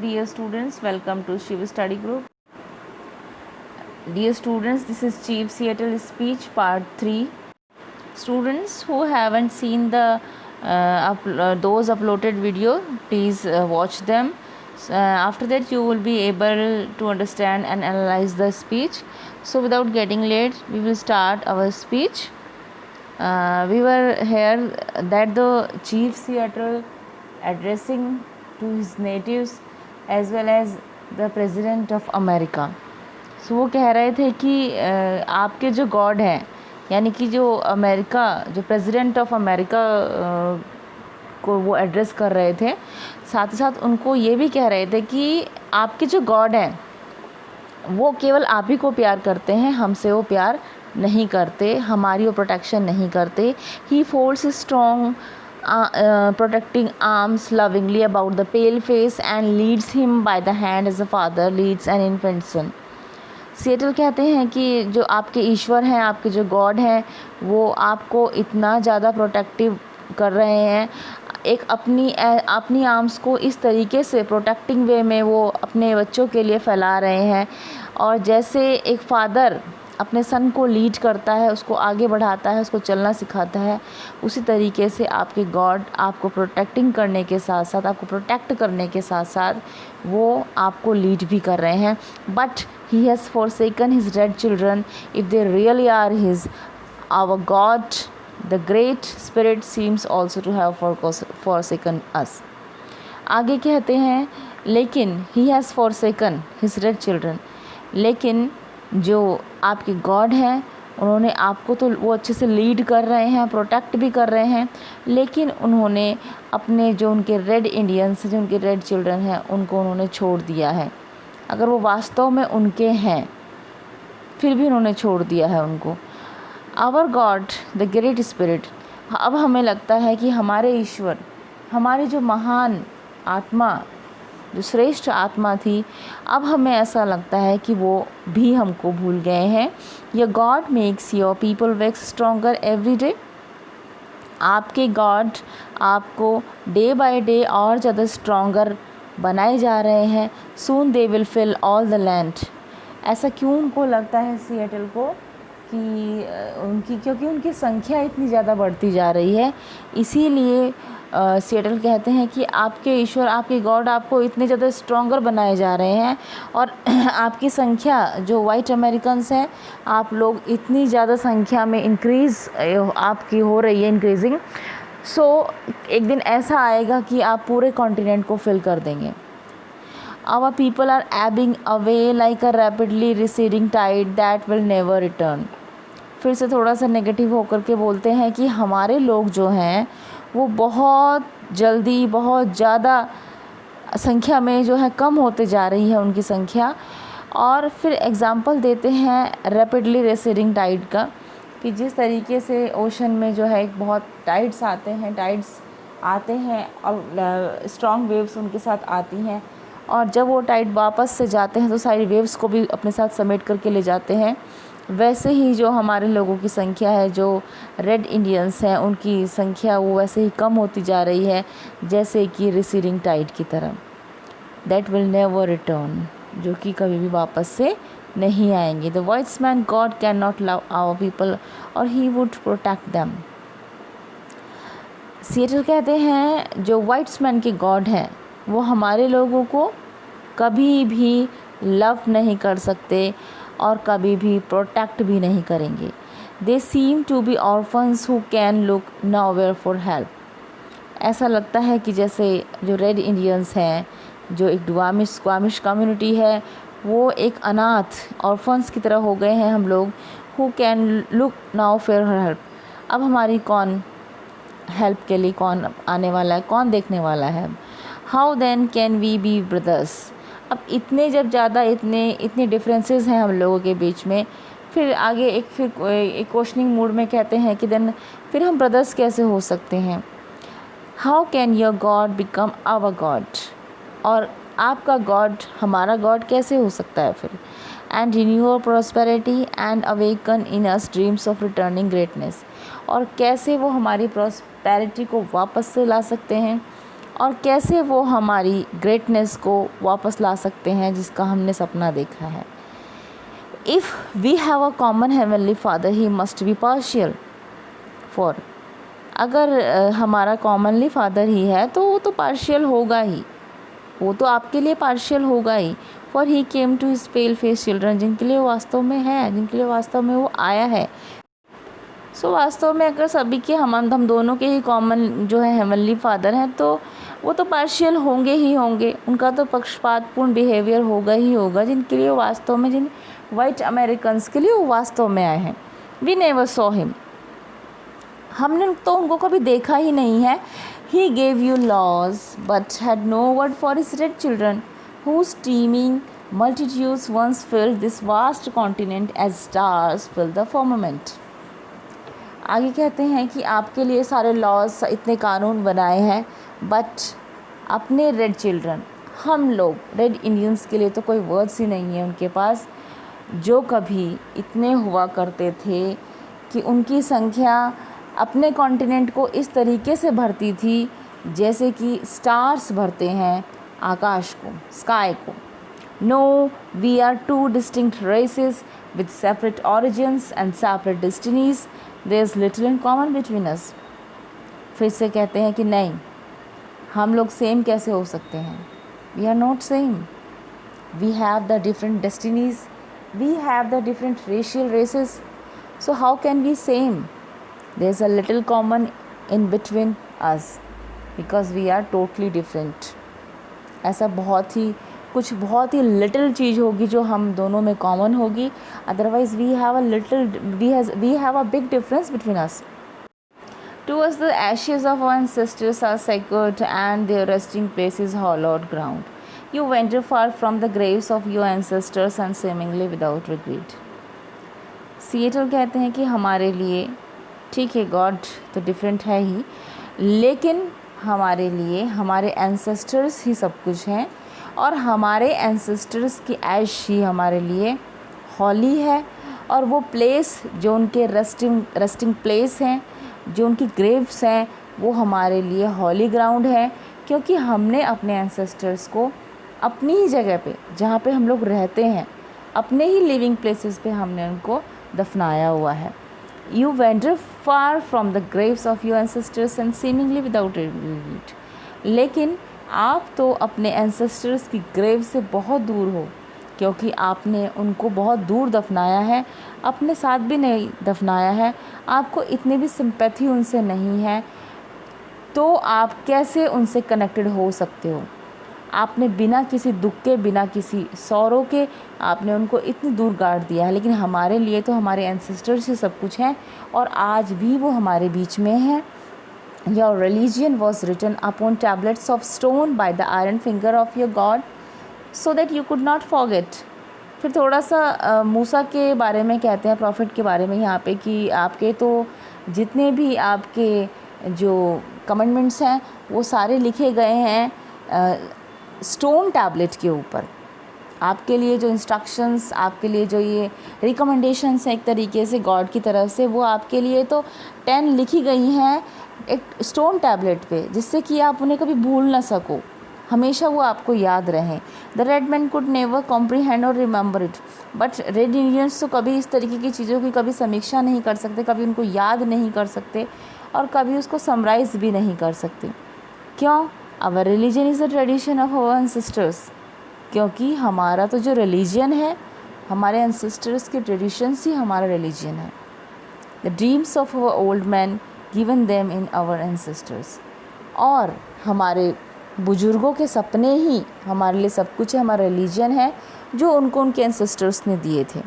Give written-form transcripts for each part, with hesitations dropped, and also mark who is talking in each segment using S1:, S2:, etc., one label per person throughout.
S1: Dear students, welcome to Shiv Study Group. Dear students, this is Chief Seattle speech part 3. Students who haven't seen the those uploaded video, please watch them. After that you will be able to understand and analyze the speech. So without getting late, we will start our speech. We were here that the Chief Seattle addressing to his natives as well as the President of America. सो वो कह रहे थे कि आपके जो God हैं, यानी कि जो अमेरिका, जो प्रेसिडेंट ऑफ अमेरिका को वो एड्रेस कर रहे थे, साथ ही साथ उनको ये भी कह रहे थे कि आपके जो गॉड हैं वो केवल आप ही को प्यार करते हैं, हमसे वो प्यार नहीं करते, हमारी वो प्रोटेक्शन नहीं करते. He folds strong protecting arms lovingly about the pale face and leads him by the hand as a father leads an infant son. Seattle कहते हैं कि जो आपके ईश्वर हैं, आपके जो गॉड हैं, वो आपको इतना ज़्यादा प्रोटेक्टिव कर रहे हैं, एक अपनी आर्म्स को इस तरीके से प्रोटेक्टिंग वे में वो अपने बच्चों के लिए फैला रहे हैं. और जैसे एक फादर अपने सन को लीड करता है, उसको आगे बढ़ाता है, उसको चलना सिखाता है, उसी तरीके से आपके गॉड आपको प्रोटेक्टिंग करने के साथ साथ, आपको प्रोटेक्ट करने के साथ साथ वो आपको लीड भी कर रहे हैं. But he has forsaken his dead children. If they really are his, our God, the great spirit seems also to have forsaken us. आगे कहते हैं, लेकिन he has forsaken his dead children. लेकिन जो आपके गॉड हैं उन्होंने आपको तो वो अच्छे से लीड कर रहे हैं, प्रोटेक्ट भी कर रहे हैं, लेकिन उन्होंने अपने जो उनके रेड इंडियंस, जो उनके रेड चिल्ड्रन हैं, उनको उन्होंने छोड़ दिया है. अगर वो वास्तव में उनके हैं फिर भी उन्होंने छोड़ दिया है उनको. Our God the great spirit. अब हमें लगता है कि हमारे ईश्वर, हमारी जो महान आत्मा, जो श्रेष्ठ आत्मा थी, अब हमें ऐसा लगता है कि वो भी हमको भूल गए हैं. Your God makes your people wax stronger every day. आपके गॉड आपको डे बाय डे और ज़्यादा स्ट्रॉन्गर बनाए जा रहे हैं. Soon they will fill all the land. ऐसा क्यों उनको लगता है सिएटल को कि क्योंकि उनकी संख्या इतनी ज़्यादा बढ़ती जा रही है, इसीलिए सिएटल कहते हैं कि आपके ईश्वर, आपके गॉड आपको इतने ज़्यादा स्ट्रॉन्गर बनाए जा रहे हैं और आपकी संख्या, जो वाइट अमेरिकन्स हैं, आप लोग इतनी ज़्यादा संख्या में इंक्रीज़ आपकी हो रही है, इंक्रीजिंग. सो एक दिन ऐसा आएगा कि आप पूरे कॉन्टिनेंट को फिल कर देंगे. Our people are ebbing away like a rapidly receding tide that will never return. फिर से थोड़ा सा नेगेटिव होकर के बोलते हैं कि हमारे लोग जो हैं वो बहुत जल्दी, बहुत ज़्यादा संख्या में जो है कम होते जा रही है उनकी संख्या. और फिर एग्ज़ाम्पल देते हैं रैपिडली रिसीडिंग टाइड का, कि जिस तरीके से ओशन में जो है एक बहुत टाइड्स आते हैं और स्ट्रॉन्ग वेव्स उनके साथ आती हैं, और जब वो टाइड वापस से जाते हैं तो सारी वेव्स को भी अपने साथ समेट करके ले जाते हैं. वैसे ही जो हमारे लोगों की संख्या है, जो रेड इंडियंस हैं, उनकी संख्या वो वैसे ही कम होती जा रही है, जैसे कि रिसीडिंग टाइड की तरह. That will never return. जो कि कभी भी वापस से नहीं आएंगे. The white's man God can not love our people और he would protect them. Seattle कहते हैं जो वाइट्स मैन के गॉड हैं वो हमारे लोगों को कभी भी लव नहीं कर सकते और कभी भी प्रोटेक्ट भी नहीं करेंगे. They seem to be orphans who can look nowhere for help. ऐसा लगता है कि जैसे जो रेड इंडियंस हैं, जो एक स्क्वामिश कम्युनिटी है, वो एक अनाथ ऑर्फन्स की तरह हो गए हैं हम लोग. Who can look now for help. अब हमारी कौन हेल्प के लिए कौन आने वाला है, कौन देखने वाला है. How then can we be brothers. अब इतने जब ज़्यादा इतने डिफरेंसेस हैं हम लोगों के बीच में, फिर आगे एक क्वेश्चनिंग मूड में कहते हैं कि देन फिर हम ब्रदर्स कैसे हो सकते हैं. How can your God become our God. और आपका गॉड हमारा गॉड कैसे हो सकता है फिर. And renew your prosperity and awaken in us dreams of returning greatness. और कैसे वो हमारी प्रॉस्पेरिटी को वापस से ला सकते हैं और कैसे वो हमारी ग्रेटनेस को वापस ला सकते हैं जिसका हमने सपना देखा है। If we have a common heavenly father he must be partial for, अगर हमारा कॉमनली फादर ही है तो वो तो पार्शियल होगा ही, वो तो आपके लिए पार्शियल होगा ही। For he came to his pale face children, जिनके लिए वास्तव में है, जिनके लिए वास्तव में वो आया है। सो वास्तव में अगर सभी के हम दोनों के ही कॉमन जो है हेवनली फादर हैं तो वो तो पार्शियल होंगे ही होंगे, उनका तो पक्षपातपूर्ण बिहेवियर होगा ही होगा, जिनके लिए वास्तव में, जिन वाइट अमेरिकन्स के लिए वो वास्तव में आए हैं। वी नेवर सॉ हिम, हमने तो उनको कभी देखा ही नहीं है। He gave you laws but had no word for his red children whose teeming multitudes once filled this vast continent as stars fill the firmament। आगे कहते हैं कि आपके लिए सारे लॉज, इतने कानून बनाए हैं, बट अपने रेड चिल्ड्रन, हम लोग रेड इंडियंस के लिए तो कोई वर्ड्स ही नहीं है उनके पास, जो कभी इतने हुआ करते थे कि उनकी संख्या अपने कॉन्टिनेंट को इस तरीके से भरती थी जैसे कि स्टार्स भरते हैं आकाश को, स्काई को। No, we are two distinct races with separate origins and separate destinies, there is little in common between us. फिर से कहते हैं कि नहीं, हम लोग सेम कैसे हो सकते हैं? We are not same, we have the different destinies, we have the different racial races, so how can we same? There is a little common in between us because we are totally different. ऐसा बहुत ही little चीज़ होगी जो हम दोनों में common होगी, otherwise we have a big difference between us. To us the ashes of our ancestors are sacred and their resting place is hallowed ground. You wander far from the graves of your ancestors and seemingly without regret। Seattle कहते हैं कि हमारे लिए, ठीक है, God तो different है ही, लेकिन हमारे लिए हमारे एंसेस्टर्स ही सब कुछ हैं, और हमारे एंसेस्टर्स की ऐश ही हमारे लिए हॉली है। और वो प्लेस जो उनके रेस्टिंग प्लेस हैं, जो उनकी ग्रेव्स हैं, वो हमारे लिए हॉली ग्राउंड है, क्योंकि हमने अपने एंसेस्टर्स को अपनी ही जगह पे, जहाँ पे हम लोग रहते हैं, अपने ही लिविंग प्लेसेस पे हमने उनको दफनाया हुआ है। You wander far from the graves of your ancestors and seemingly without regret। लेकिन आप तो अपने एंसेस्टर्स की ग्रेव से बहुत दूर हो, क्योंकि आपने उनको बहुत दूर दफनाया है, अपने साथ भी नहीं दफनाया है, आपको इतनी भी सिंपैथी उनसे नहीं है, तो आप कैसे उनसे कनेक्टेड हो सकते हो? आपने बिना किसी दुख के, बिना किसी सौरों के आपने उनको इतनी दूर गाड़ दिया है। लेकिन हमारे लिए तो हमारे एंसेस्टर्स ही सब कुछ हैं, और आज भी वो हमारे बीच में हैं। Your religion was written upon tablets of stone by the iron finger of your God so that you could not forget। फिर थोड़ा सा मूसा के बारे में कहते हैं, प्रॉफिट के बारे में यहाँ पे, कि आपके तो जितने भी आपके जो कमेंडमेंट्स हैं वो सारे लिखे गए हैं स्टोन टैबलेट के ऊपर। आपके लिए जो इंस्ट्रक्शंस, आपके लिए जो ये रिकमेंडेशंस हैं एक तरीके से गॉड की तरफ से, वो आपके लिए तो 10 लिखी गई हैं एक स्टोन टैबलेट पे, जिससे कि आप उन्हें कभी भूल ना सको, हमेशा वो आपको याद रहें। The red man could never comprehend और remember it, but red Indians तो कभी इस तरीके की चीज़ों की कभी समीक्षा नहीं कर सकते, कभी उनको याद नहीं कर सकते, और कभी उसको समराइज़ भी नहीं कर सकते। क्यों? Our religion is the tradition of our ancestors, क्योंकि हमारा तो जो रिलीजन है, हमारे एंसेस्टर्स के ट्रेडिशंस ही हमारा रिलीजन है। The dreams of our old man given them in our ancestors, और हमारे बुजुर्गों के सपने ही हमारे लिए सब कुछ है, हमारा रिलीजन है जो उनको उनके एंसेस्टर्स ने दिए थे।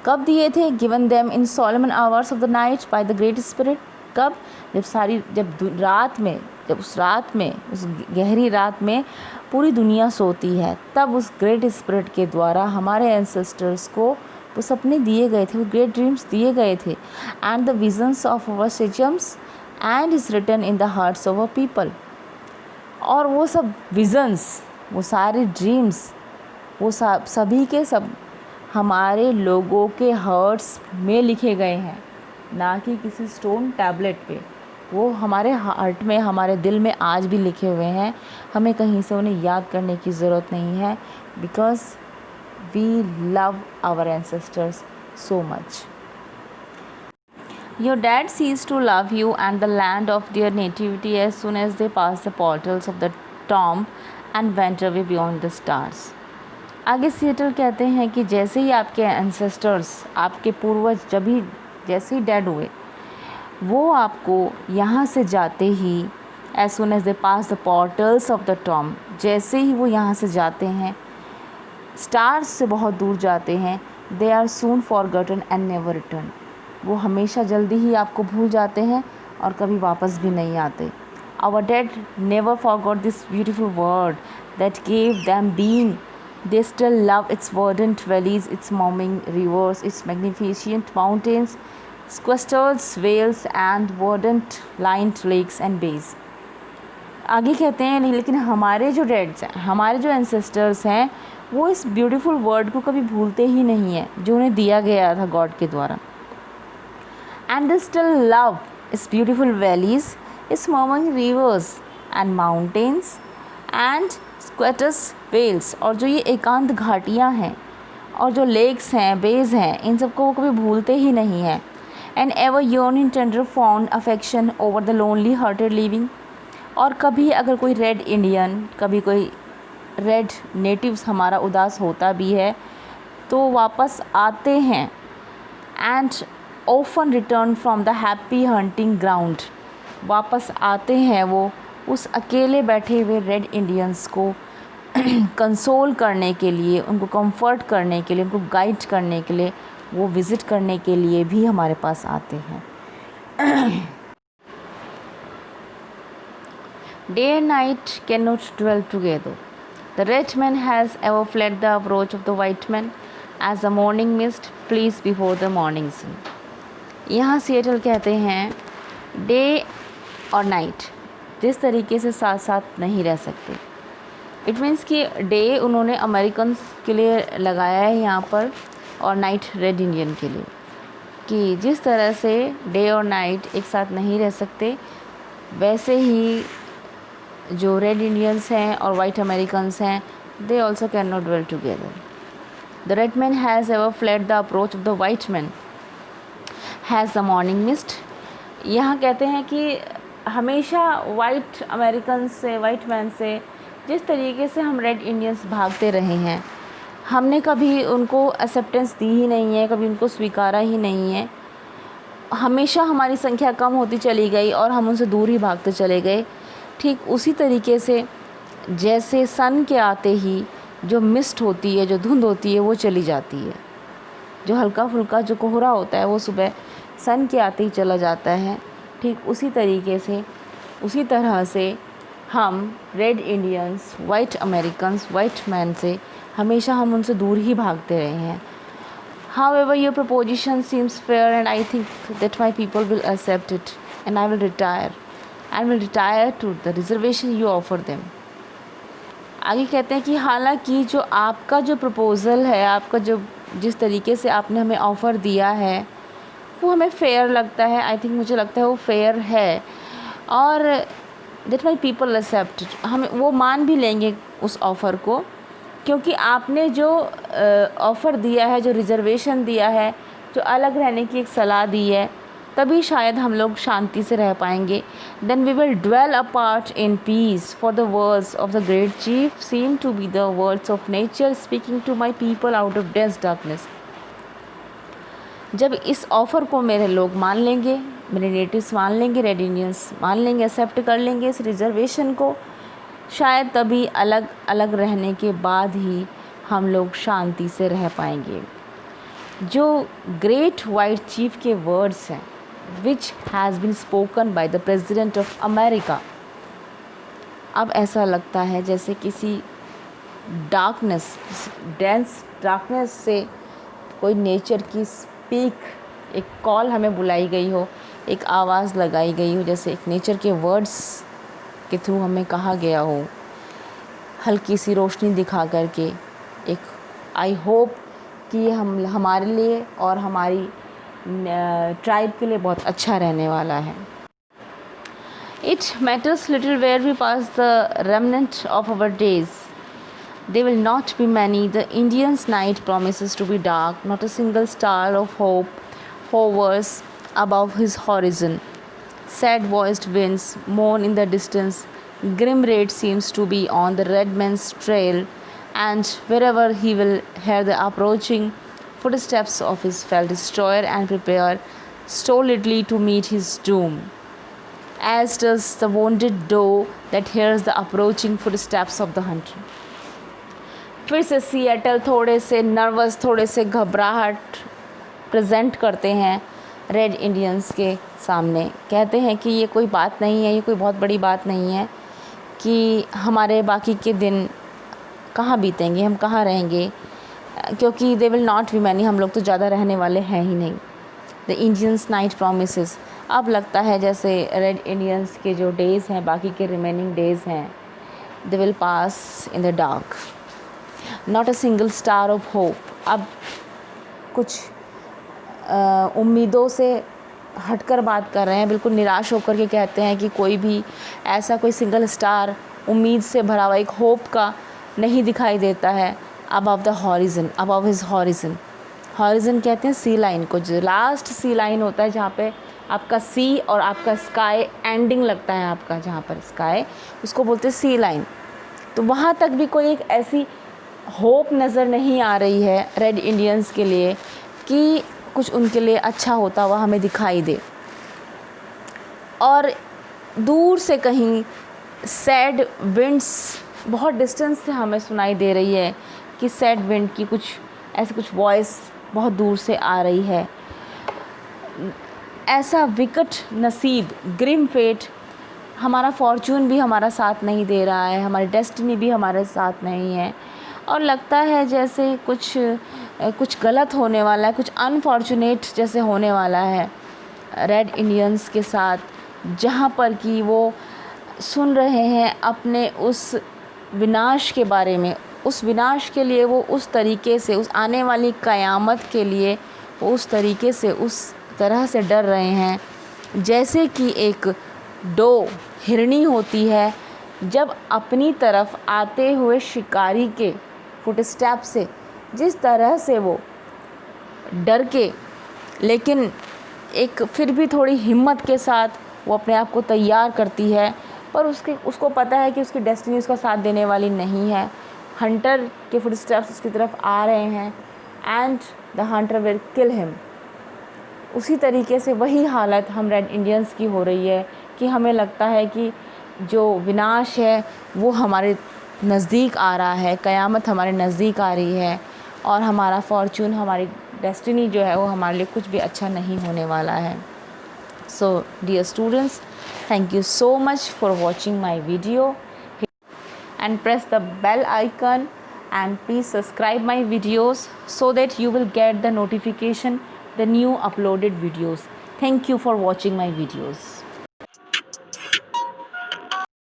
S1: कब दिए थे? Given them in Solomon hours of the night by the great spirit. कब? जब रात में, जब उस रात में, उस गहरी रात में पूरी दुनिया सोती है, तब उस ग्रेट स्पिरिट के द्वारा हमारे एंसेस्टर्स को वो सपने दिए गए थे, वो ग्रेट ड्रीम्स दिए गए थे। And the visions of our sachems and is written in the hearts of our people. और वो सब विजन्स, वो सारे ड्रीम्स, वो सभी के सब हमारे लोगों के हार्ट्स में लिखे गए हैं, ना कि किसी स्टोन टैबलेट पे। वो हमारे हार्ट में, हमारे दिल में आज भी लिखे हुए हैं। हमें कहीं से उन्हें याद करने की ज़रूरत नहीं है, because we love our ancestors so much. Your dad ceased to love you and the land of their nativity as soon as they passed the portals of the tomb and went away beyond the stars. आगे Seattle कहते हैं कि जैसे ही आपके ancestors, आपके पूर्वज जैसे ही dead हुए, वो आपको यहाँ से जाते ही as soon as they pass the portals of the tomb, जैसे ही वो यहाँ से जाते हैं, स्टार्स से बहुत दूर जाते हैं, they are soon forgotten and never return. वो हमेशा जल्दी ही आपको भूल जाते हैं और कभी वापस भी नहीं आते। Our dead never forgot this beautiful world that gave them being. They still love its verdant valleys, its murmuring rivers, its magnificent mountains, sequestered vales and verdant lined lakes and bays. आगे कहते हैं नहीं, लेकिन हमारे जो डेड्स हैं, हमारे जो एंसेस्टर्स हैं, वो इस ब्यूटीफुल वर्ल्ड को कभी भूलते ही नहीं है जो उन्हें दिया गया था गॉड के द्वारा। And they still love its beautiful valleys, its murmuring rivers and mountains and squatters vales, और जो ये एकांत घाटियाँ हैं और जो लेक्स हैं, बेज हैं, इन सबको वो कभी भूलते ही नहीं हैं। And ever yearning tender fond affection over the lonely hearted living, और कभी अगर कोई रेड इंडियन, कभी कोई रेड नेटिव्स हमारा उदास होता भी है तो वापस आते हैं। And often return from the happy hunting ground, वापस आते हैं वो उस अकेले बैठे हुए रेड इंडियंस को कंसोल करने के लिए, उनको कंफर्ट करने के लिए, उनको गाइड करने के लिए, वो विज़िट करने के लिए भी हमारे पास आते हैं। Day and night cannot dwell together. The red man has ever fled the approach of the white man as the morning mist flees before the morning sun. यहाँ सीएटल कहते हैं डे और नाइट जिस तरीके से साथ साथ नहीं रह सकते। इट मीन्स कि डे उन्होंने अमेरिकन्स के लिए लगाया है यहाँ पर और नाइट रेड इंडियन के लिए, कि जिस तरह से डे और नाइट एक साथ नहीं रह सकते, वैसे ही जो रेड इंडियंस हैं और वाइट अमेरिकन्स हैं, they also can not dwell together. The red man has ever fled the approach of the white man has the morning mist. यहाँ कहते हैं कि हमेशा वाइट अमेरिकन से, वाइट मैन से जिस तरीके से हम रेड इंडियंस भागते रहे हैं, हमने कभी उनको एक्सेप्टेंस दी ही नहीं है, कभी उनको स्वीकारा ही नहीं है। हमेशा हमारी संख्या कम होती चली गई और हम उनसे दूर ही भागते चले गए। ठीक उसी तरीके से जैसे सन के आते ही जो मिस्ट होती है, जो धुंध होती है, वो चली जाती है। जो हल्का फुल्का जो कोहरा होता है वो सुबह सन के आते ही चला जाता है। ठीक उसी तरीके से, उसी तरह से हम red Indians, white Americans, white man से हमेशा हम उनसे दूर ही भागते रहे हैं। However, your proposition seems fair and I think that my people will accept it and I will retire to the reservation you offer them. आगे कहते हैं कि हालांकि जो आपका जो प्रपोज़ल है, आपका जो जिस तरीके से आपने हमें ऑफ़र दिया है वो हमें फ़ेयर लगता है। आई थिंक मुझे लगता है वो फेयर है और दैट माई पीपल एक्सेप्ट, हम वो मान भी लेंगे उस ऑफ़र को, क्योंकि आपने जो ऑफ़र दिया है, जो रिज़र्वेशन दिया है, जो अलग रहने की एक सलाह दी है, तभी शायद हम लोग शांति से रह पाएंगे। Then we will dwell apart in peace for the words of the great chief seem to be the words of nature speaking to my people out of dense darkness. जब इस ऑफ़र को मेरे लोग मान लेंगे, मेरे नेटिव्स मान लेंगे, रेड इंडियंस मान लेंगे, एक्सेप्ट कर लेंगे इस रिज़र्वेशन को, शायद तभी अलग अलग रहने के बाद ही हम लोग शांति से रह पाएंगे। जो ग्रेट वाइट चीफ के वर्ड्स हैं, which has been spoken by the president of America, अब ऐसा लगता है जैसे किसी डार्कनेस, डेंस डार्कनेस से कोई नेचर की स्पीक, एक कॉल हमें बुलाई गई हो, एक आवाज़ लगाई गई हो, जैसे एक नेचर के वर्ड्स के थ्रू हमें कहा गया हो, हल्की सी रोशनी दिखा करके। एक आई होप कि ये हमारे लिए और हमारी ट्राइब के लिए बहुत अच्छा रहने वाला है। It matters little where we pass the remnant of our days. They will not be many. The Indian's night promises to be dark. Not a single star of hope hovers above his horizon. Sad voiced winds moan in the distance. Grim raid seems to be on the red man's trail, and wherever he will hear the approaching footsteps of his fell destroyer and prepare stolidly to meet his doom, as does the wounded doe that hears the approaching footsteps of the hunter. फिर से Seattle थोड़े से nervous, थोड़े से घबराहट present करते हैं red Indians के सामने। कहते हैं कि ये कोई बात नहीं है, ये कोई बहुत बड़ी बात नहीं है कि हमारे बाकी के दिन कहाँ बीतेंगे, हम कहाँ रहेंगे, क्योंकि they will not be many, हम लोग तो ज़्यादा रहने वाले हैं ही नहीं। द इंडियंस नाइट प्रोमिसेस, अब लगता है जैसे रेड इंडियंस के जो डेज़ हैं, बाकी के रिमेनिंग डेज़ हैं, they will pass in the dark. Not a single star of hope, अब कुछ उम्मीदों से हटकर बात कर रहे हैं, बिल्कुल निराश होकर के कहते हैं कि कोई भी ऐसा कोई सिंगल स्टार उम्मीद से भरा हुआ एक होप का नहीं दिखाई देता है above the horizon, above his horizon. Horizon कहते हैं सी लाइन को, जो लास्ट सी लाइन होता है जहाँ पे आपका सी और आपका स्काई एंडिंग लगता है, आपका जहाँ पर स्काई, उसको बोलते हैं सी लाइन। तो वहाँ तक भी कोई एक ऐसी होप नज़र नहीं आ रही है रेड इंडियंस के लिए कि कुछ उनके लिए अच्छा होता हुआ हमें दिखाई दे। और दूर से कहीं सैड विंड्स बहुत डिस्टेंस से हमें सुनाई दे रही है कि सैड विंड की कुछ ऐसी कुछ वॉइस बहुत दूर से आ रही है। ऐसा विकट नसीब, ग्रिम फेट, हमारा फॉर्चून भी हमारा साथ नहीं दे रहा है, हमारी डेस्टिनी भी हमारे साथ नहीं है, और लगता है जैसे कुछ गलत होने वाला है, कुछ अनफॉर्चुनेट जैसे होने वाला है रेड इंडियंस के साथ, जहाँ पर कि वो सुन रहे हैं अपने उस विनाश के बारे में। उस विनाश के लिए वो उस तरीके से, उस आने वाली क़यामत के लिए वो उस तरीके से, उस तरह से डर रहे हैं जैसे कि एक डो, हिरनी होती है, जब अपनी तरफ आते हुए शिकारी के फुटस्टेप से जिस तरह से वो डर के, लेकिन एक फिर भी थोड़ी हिम्मत के साथ वो अपने आप को तैयार करती है, पर उसको पता है कि उसकी डेस्टिनी उसका साथ देने वाली नहीं है। हंटर के फुटस्टेप्स उसकी तरफ आ रहे हैं and the Hunter will kill him. उसी तरीके से वही हालत हम रेड इंडियंस की हो रही है कि हमें लगता है कि जो विनाश है वो हमारे नज़दीक आ रहा है, क़यामत हमारे नज़दीक आ रही है, और हमारा फॉर्चून, हमारी डेस्टिनी जो है वो हमारे लिए कुछ भी अच्छा नहीं होने वाला है। So dear students, thank you so much for watching my video, and press the bell icon and please subscribe my videos so that you will get the notification the new uploaded videos. Thank you for watching my videos.